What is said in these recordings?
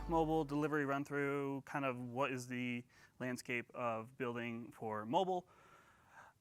mobile delivery run through, kind of what is the landscape of building for mobile.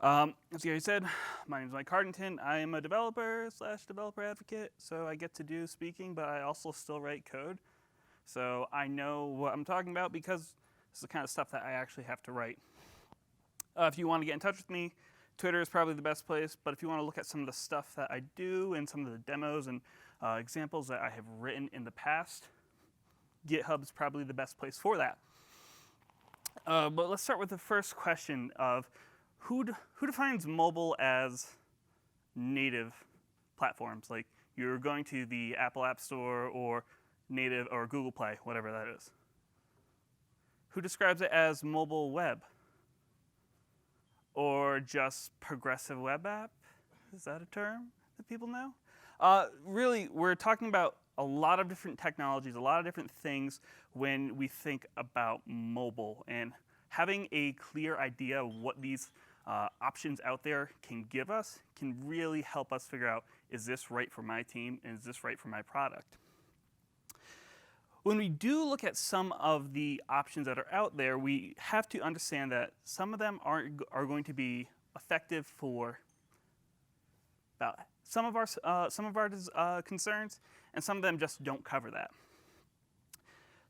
As Gary said, my name is Mike Hartington. I am a developer/developer advocate, so I get to do speaking, but I also still write code. So I know what I'm talking about because this is the kind of stuff that I actually have to write. If you want to get in touch with me, Twitter is probably the best place, but if you want to look at some of the stuff that I do and some of the demos and examples that I have written in the past, GitHub is probably the best place for that. But let's start with the first question of who defines mobile as native platforms? Like you're going to the Apple App Store or native or Google Play, whatever that is. Who describes it as mobile web? Or just progressive web app? Is that a term that people know? Really, we're talking about a lot of different technologies, a lot of different things when we think about mobile. And having a clear idea of what these options out there can give us can really help us figure out, is this right for my team and is this right for my product? When we do look at some of the options that are out there, we have to understand that some of them are going to be effective for about some of our concerns, and some of them just don't cover that.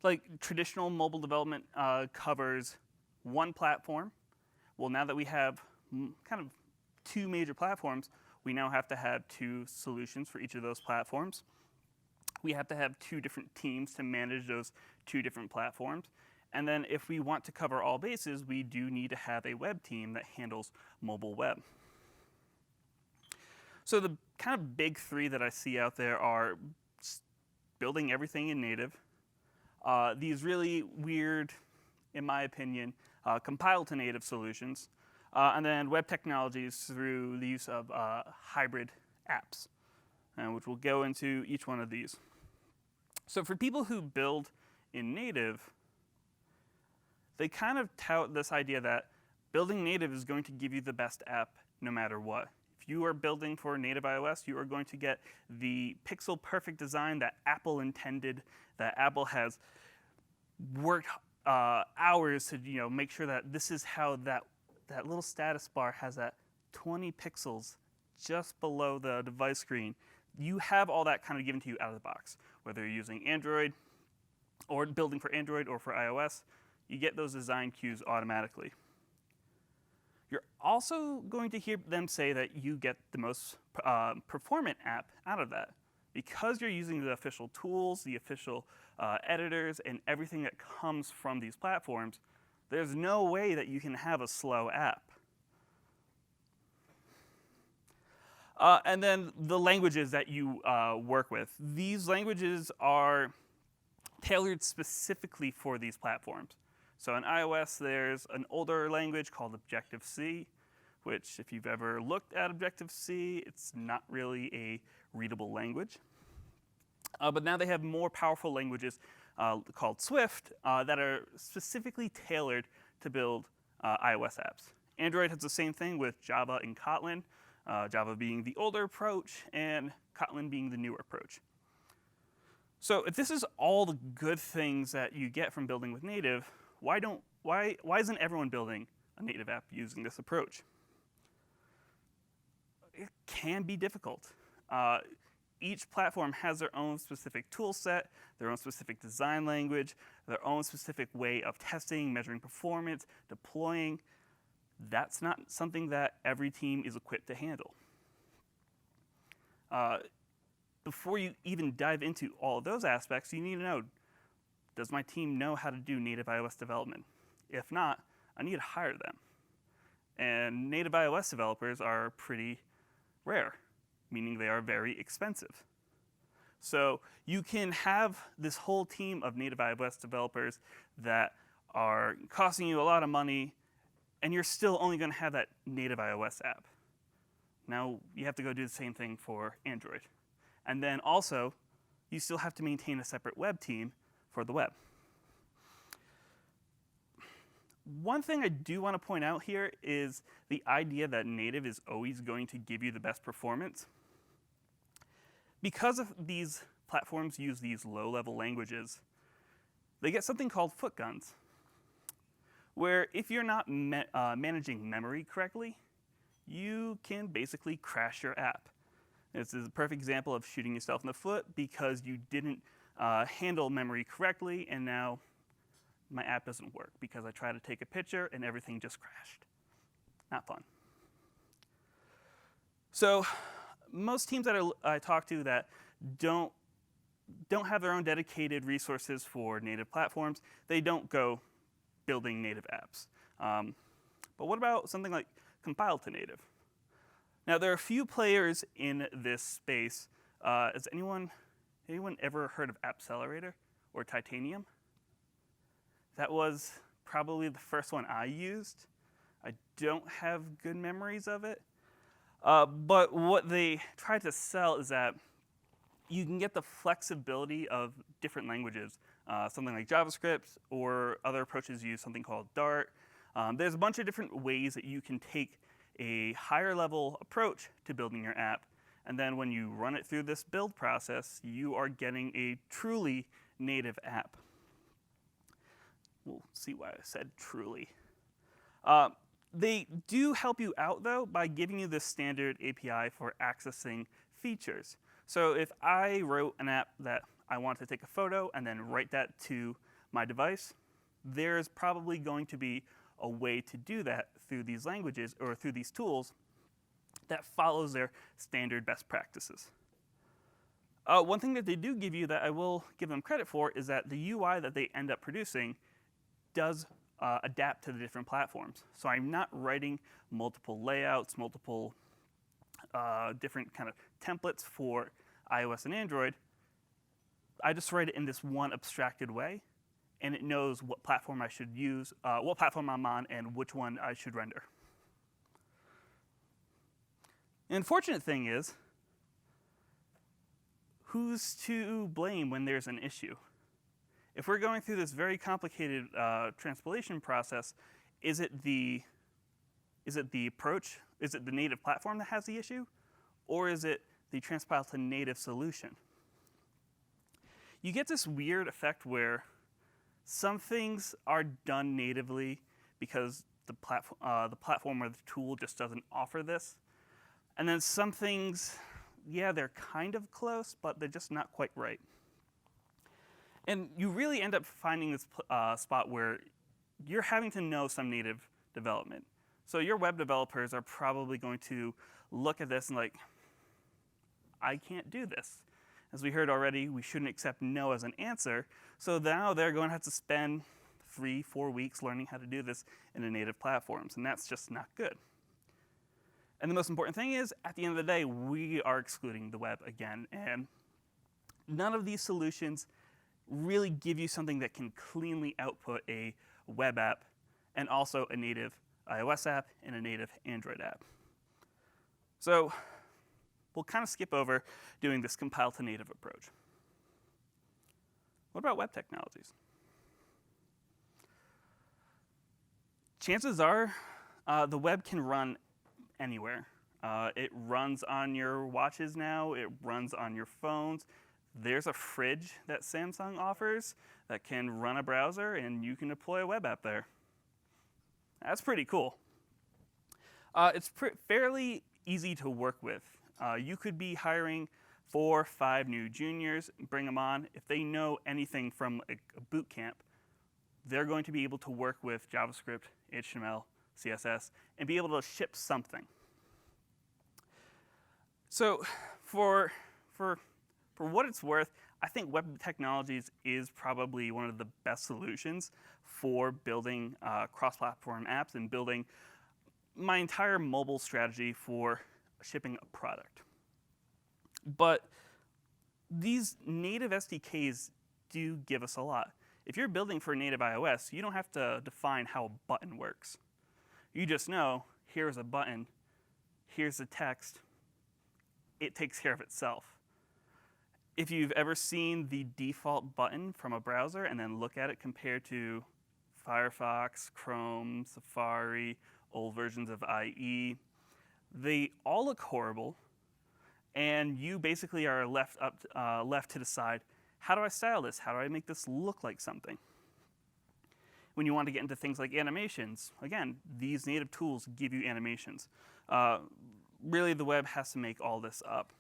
Like traditional mobile development covers one platform. Well, now that we have kind of two major platforms, we now have to have two solutions for each of those platforms. We have to have two different teams to manage those two different platforms. And then if we want to cover all bases, we do need to have a web team that handles mobile web. So the kind of big three that I see out there are building everything in native, these really weird, in my opinion, compile to native solutions, and then web technologies through the use of hybrid apps, which we'll go into each one of these. So for people who build in native, they kind of tout this idea that building native is going to give you the best app no matter what. If you are building for native iOS, you are going to get the pixel perfect design that Apple intended, that Apple has worked hours to make sure that this is how that little status bar has that 20 pixels just below the device screen. You have all that kind of given to you out of the box. Whether you're using Android or building for Android or for iOS, you get those design cues automatically. You're also going to hear them say that you get the most performant app out of that. Because you're using the official tools, the official editors, and everything that comes from these platforms, there's no way that you can have a slow app. And then the languages that you work with. These languages are tailored specifically for these platforms. So in iOS, there's an older language called Objective-C, which if you've ever looked at Objective-C, it's not really a readable language. But now they have more powerful languages called Swift that are specifically tailored to build iOS apps. Android has the same thing with Java and Kotlin. Java being the older approach and Kotlin being the newer approach. So if this is all the good things that you get from building with native, why isn't everyone building a native app using this approach? It can be difficult. Each platform has their own specific tool set, their own specific design language, their own specific way of testing, measuring performance, deploying. That's not something that every team is equipped to handle. Before you even dive into all of those aspects, you need to know, does my team know how to do native iOS development? If not, I need to hire them. And native iOS developers are pretty rare, meaning they are very expensive. So you can have this whole team of native iOS developers that are costing you a lot of money, and you're still only going to have that native iOS app. Now you have to go do the same thing for Android. And then also, you still have to maintain a separate web team for the web. One thing I do want to point out here is the idea that native is always going to give you the best performance. Because of these platforms use these low-level languages, they get something called foot guns, where if you're not managing memory correctly, you can basically crash your app. This is a perfect example of shooting yourself in the foot because you didn't handle memory correctly, and now my app doesn't work because I tried to take a picture and everything just crashed. Not fun. So most teams that I talk to that don't have their own dedicated resources for native platforms, they don't go building native apps. But what about something like compiled to native? Now, there are a few players in this space. Has anyone ever heard of Appcelerator or Titanium? That was probably the first one I used. I don't have good memories of it. But what they tried to sell is that you can get the flexibility of different languages, something like JavaScript, or other approaches use something called Dart. There's a bunch of different ways that you can take a higher level approach to building your app, and then when you run it through this build process, you are getting a truly native app. We'll see why I said truly. They do help you out, though, by giving you this standard API for accessing features. So if I wrote an app that I want to take a photo and then write that to my device, there's probably going to be a way to do that through these languages or through these tools that follows their standard best practices. One thing that they do give you that I will give them credit for is that the UI that they end up producing does adapt to the different platforms. So I'm not writing multiple layouts, multiple different kind of templates for iOS and Android. I just write it in this one abstracted way, and it knows what platform I should use, what platform I'm on, and which one I should render. The unfortunate thing is, who's to blame when there's an issue? If we're going through this very complicated transpilation process, is it the approach? Is it the native platform that has the issue? Or is it the transpile to native solution? You get this weird effect where some things are done natively because the platform or the tool just doesn't offer this. And then some things, yeah, they're kind of close, but they're just not quite right. And you really end up finding this spot where you're having to know some native development. So your web developers are probably going to look at this and like, I can't do this. As we heard already, we shouldn't accept no as an answer. So now they're going to have to spend 3-4 weeks learning how to do this in the native platforms, and that's just not good. And the most important thing is, at the end of the day, we are excluding the web again, and none of these solutions really give you something that can cleanly output a web app and also a native iOS app and a native Android app. So we'll kind of skip over doing this compile to native approach. What about web technologies? Chances are the web can run anywhere. It runs on your watches now. It runs on your phones. There's a fridge that Samsung offers that can run a browser, and you can deploy a web app there. That's pretty cool. It's fairly easy to work with. You could be hiring 4 or 5 new juniors, bring them on. If they know anything from a boot camp, they're going to be able to work with JavaScript, HTML, CSS, and be able to ship something. So for what it's worth, I think web technologies is probably one of the best solutions for building cross-platform apps and building my entire mobile strategy for shipping a product. But these native SDKs do give us a lot. If you're building for native iOS, you don't have to define how a button works. You just know, here's a button, here's the text, it takes care of itself. If you've ever seen the default button from a browser and then look at it compared to Firefox, Chrome, Safari, old versions of IE, they all look horrible, and you basically are left to decide, how do I style this? How do I make this look like something? when you want to get into things like animations, again, these native tools give you animations. Really, the web has to make all this up.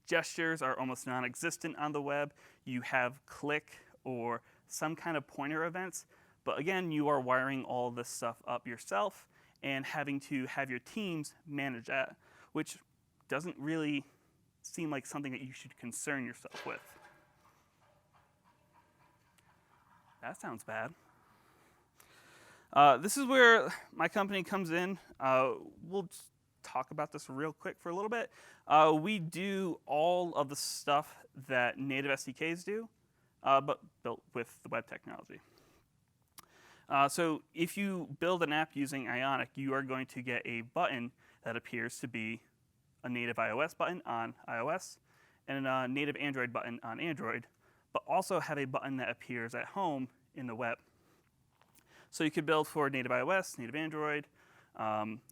Gestures are almost non-existent on the web. You have click or some kind of pointer events, but again, you are wiring all this stuff up yourself and having to have your teams manage that, which doesn't really seem like something that you should concern yourself with. That sounds bad. This is where my company comes in. We'll just talk about this real quick for a little bit. We do all of the stuff that native SDKs do, but built with the web technology. So if you build an app using Ionic, you are going to get a button that appears to be a native iOS button on iOS and a native Android button on Android, but also have a button that appears at home in the web. So you could build for native iOS, native Android,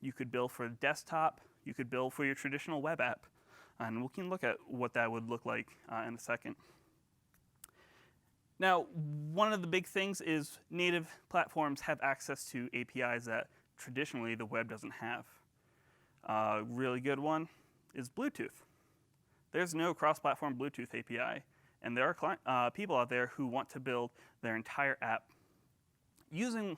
you could build for desktop, you could build for your traditional web app, and we can look at what that would look like in a second. Now, one of the big things is native platforms have access to APIs that traditionally the web doesn't have. A really good one is Bluetooth. There's no cross-platform Bluetooth API, and there are people out there who want to build their entire app using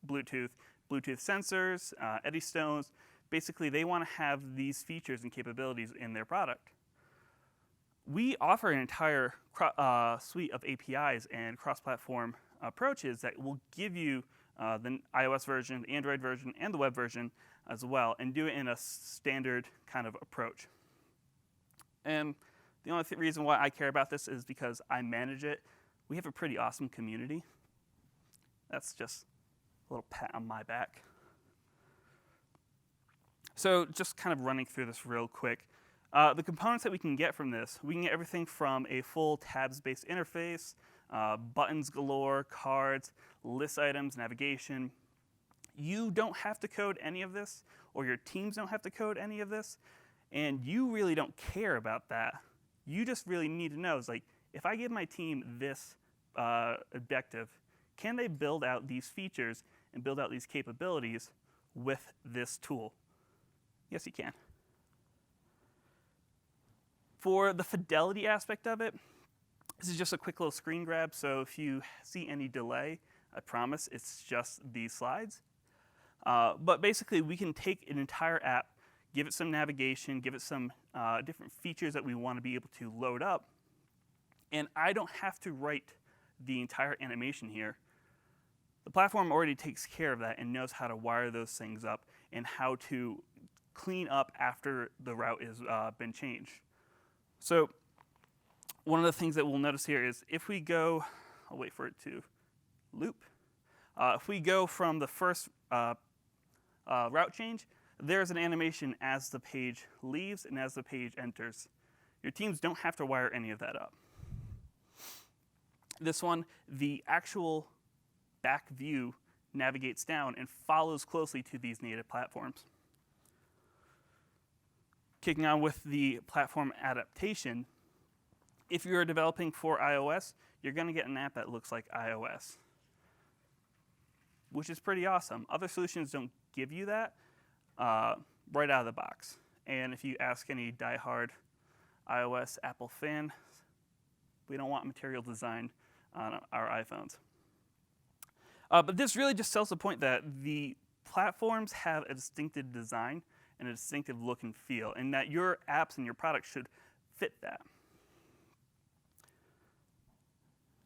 Bluetooth sensors, Eddystones. Basically, they want to have these features and capabilities in their product. We offer an entire suite of APIs and cross-platform approaches that will give you the iOS version, the Android version, and the web version as well, and do it in a standard kind of approach. And the only reason why I care about this is because I manage it. We have a pretty awesome community. That's just a little pat on my back. So just kind of running through this real quick. The components that we can get from this, we can get everything from a full tabs-based interface, buttons galore, cards, list items, navigation. You don't have to code any of this, or your teams don't have to code any of this, and you really don't care about that. You just really need to know, is like, if I give my team this objective, can they build out these features and build out these capabilities with this tool? Yes, you can. For the fidelity aspect of it, this is just a quick little screen grab, so if you see any delay, I promise it's just these slides. But basically, we can take an entire app, give it some navigation, give it some different features that we want to be able to load up, and I don't have to write the entire animation here. The platform already takes care of that and knows how to wire those things up and how to clean up after the route has been changed. So one of the things that we'll notice here is if we go, I'll wait for it to loop. If we go from the first route change, there's an animation as the page leaves and as the page enters. Your teams don't have to wire any of that up. This one, the actual back view navigates down and follows closely to these native platforms. Kicking on with the platform adaptation, if you're developing for iOS, you're going to get an app that looks like iOS, which is pretty awesome. Other solutions don't give you that right out of the box. And if you ask any diehard iOS Apple fan, we don't want material design on our iPhones. But this really just sells the point that the platforms have a distinctive design and a distinctive look and feel, and that your apps and your products should fit that.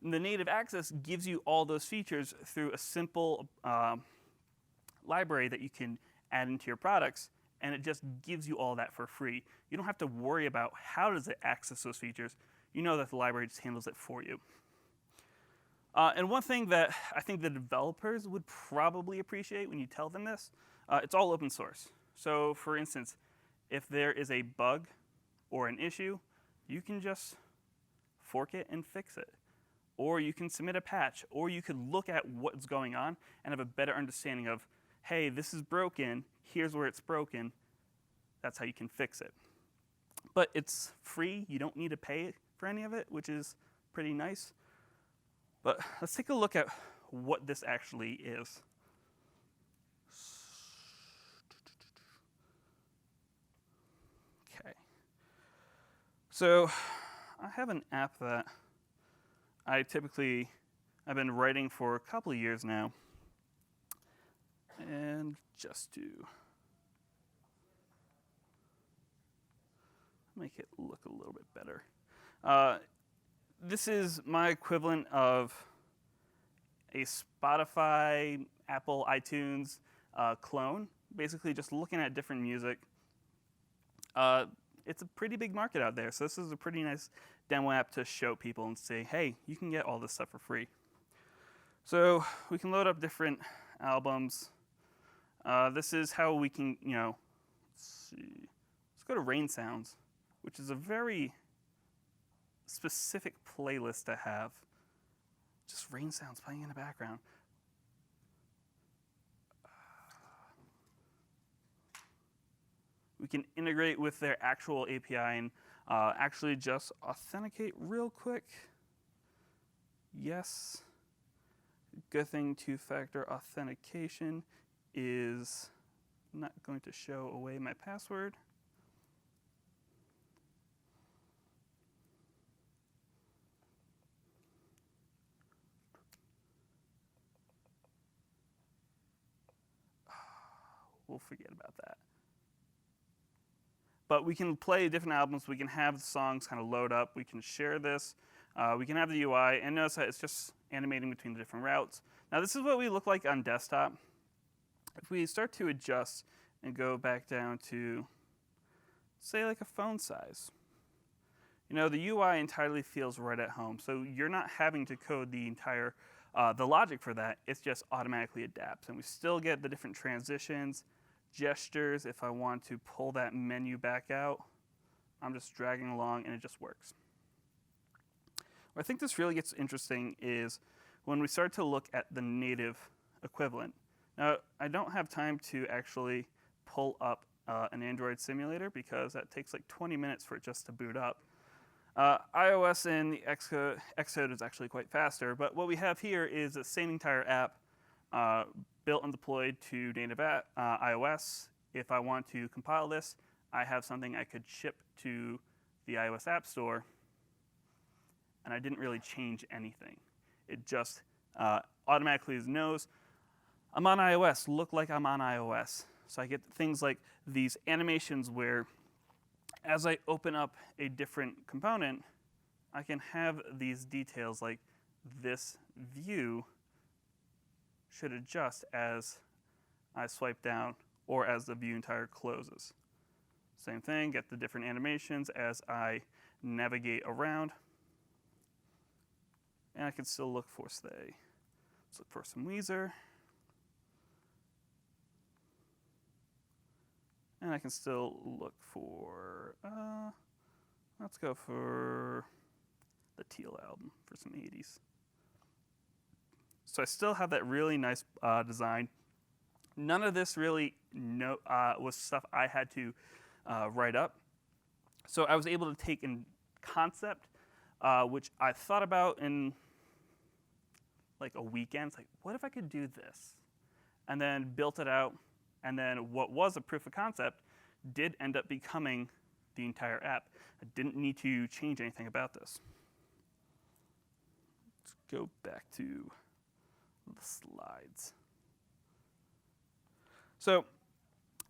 And the native access gives you all those features through a simple library that you can add into your products, and it just gives you all that for free. You don't have to worry about how does it access those features. You know that the library just handles it for you. And one thing that I think the developers would probably appreciate when you tell them this, it's all open source. So for instance, if there is a bug or an issue, you can just fork it and fix it. Or you can submit a patch, or you could look at what's going on and have a better understanding of, hey, this is broken, here's where it's broken, that's how you can fix it. But it's free, you don't need to pay for any of it, which is pretty nice. But let's take a look at what this actually is. Okay. So I have an app that I've been writing for a couple of years now. And just to make it look a little bit better. This is my equivalent of a Spotify, Apple, iTunes clone, basically just looking at different music. It's a pretty big market out there, so this is a pretty nice demo app to show people and say, hey, you can get all this stuff for free. So we can load up different albums. This is how we can, let's see. Let's go to Rain Sounds, which is a very specific playlist to have. Just rain sounds playing in the background. We can integrate with their actual API and actually just authenticate real quick. Yes. Good thing two-factor authentication is not going to show away my password. We'll forget about that. But we can play different albums. We can have the songs kind of load up. We can share this. We can have the UI. And notice that it's just animating between the different routes. Now, this is what we look like on desktop. If we start to adjust and go back down to, say, like a phone size, the UI entirely feels right at home. So you're not having to code the entire the logic for that. It just automatically adapts. And we still get the different transitions, gestures. If I want to pull that menu back out, I'm just dragging along and it just works. Where I think this really gets interesting is when we start to look at the native equivalent. Now, I don't have time to actually pull up an Android simulator because that takes like 20 minutes for it just to boot up. iOS and the Xcode is actually quite faster, but what we have here is the same entire app built and deployed to native iOS. If I want to compile this, I have something I could ship to the iOS App Store, and I didn't really change anything. It just automatically knows I'm on iOS, look like I'm on iOS. So I get things like these animations where as I open up a different component, I can have these details like this view should adjust as I swipe down or as the view entire closes. Same thing, get the different animations as I navigate around. And I can still look for, let's look for some Weezer. And I can still look for, let's go for the Teal album for some 80s. So I still have that really nice design. None of this really was stuff I had to write up. So I was able to take in concept, which I thought about in like a weekend. It's like, what if I could do this? And then built it out. And then what was a proof of concept did end up becoming the entire app. I didn't need to change anything about this. Let's go back to the slides. So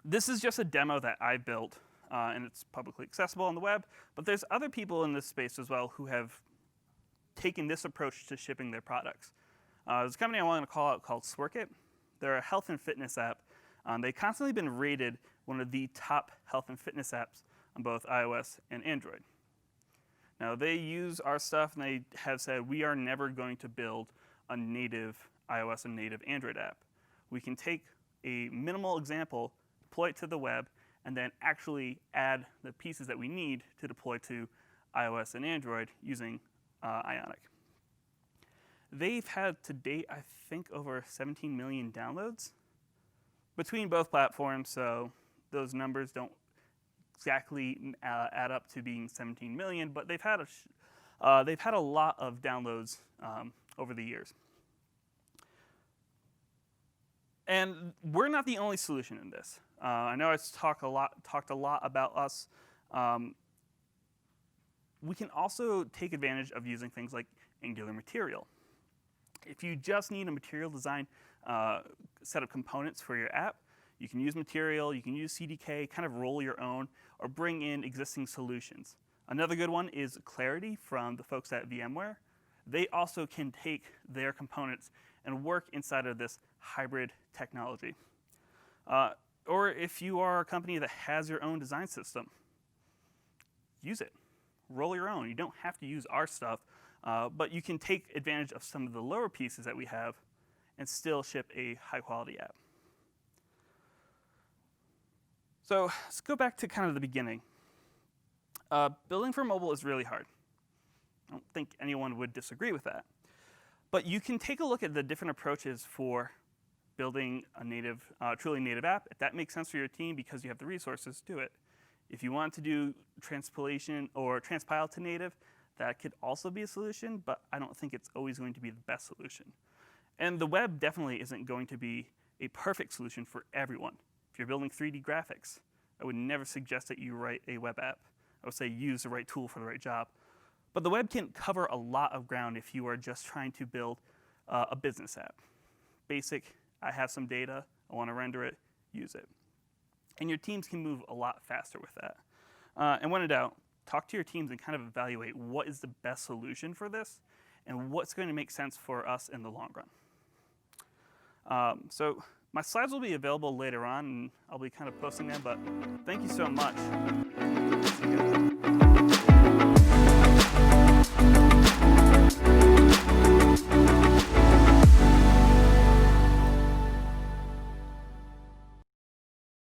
this is just a demo that I built, and it's publicly accessible on the web. But there's other people in this space as well who have taken this approach to shipping their products. There's a company I want to call out called Swerkit. They're a health and fitness app. They've constantly been rated one of the top health and fitness apps on both iOS and Android. Now, they use our stuff, and they have said, we are never going to build a native iOS and native Android app. We can take a minimal example, deploy it to the web, and then actually add the pieces that we need to deploy to iOS and Android using Ionic. They've had to date, I think, over 17 million downloads between both platforms, so those numbers don't exactly add up to being 17 million, but they've had a lot of downloads over the years. And we're not the only solution in this. I know I've talked a lot about us. We can also take advantage of using things like Angular Material. If you just need a material design set of components for your app, you can use Material, you can use CDK, kind of roll your own, or bring in existing solutions. Another good one is Clarity from the folks at VMware. They also can take their components and work inside of this hybrid technology. Or if you are a company that has your own design system, use it. Roll your own. You don't have to use our stuff, but you can take advantage of some of the lower pieces that we have and still ship a high-quality app. So let's go back to kind of the beginning. Building for mobile is really hard. I don't think anyone would disagree with that. But you can take a look at the different approaches for building a truly native app. If that makes sense for your team because you have the resources, do it. If you want to do transpilation or transpile to native, that could also be a solution, but I don't think it's always going to be the best solution. And the web definitely isn't going to be a perfect solution for everyone. If you're building 3D graphics, I would never suggest that you write a web app. I would say use the right tool for the right job. But the web can cover a lot of ground if you are just trying to build a business app. Basic, I have some data, I want to render it, use it. And your teams can move a lot faster with that. And when in doubt, talk to your teams and kind of evaluate what is the best solution for this and what's going to make sense for us in the long run. So my slides will be available later on, and I'll be kind of posting them, but thank you so much.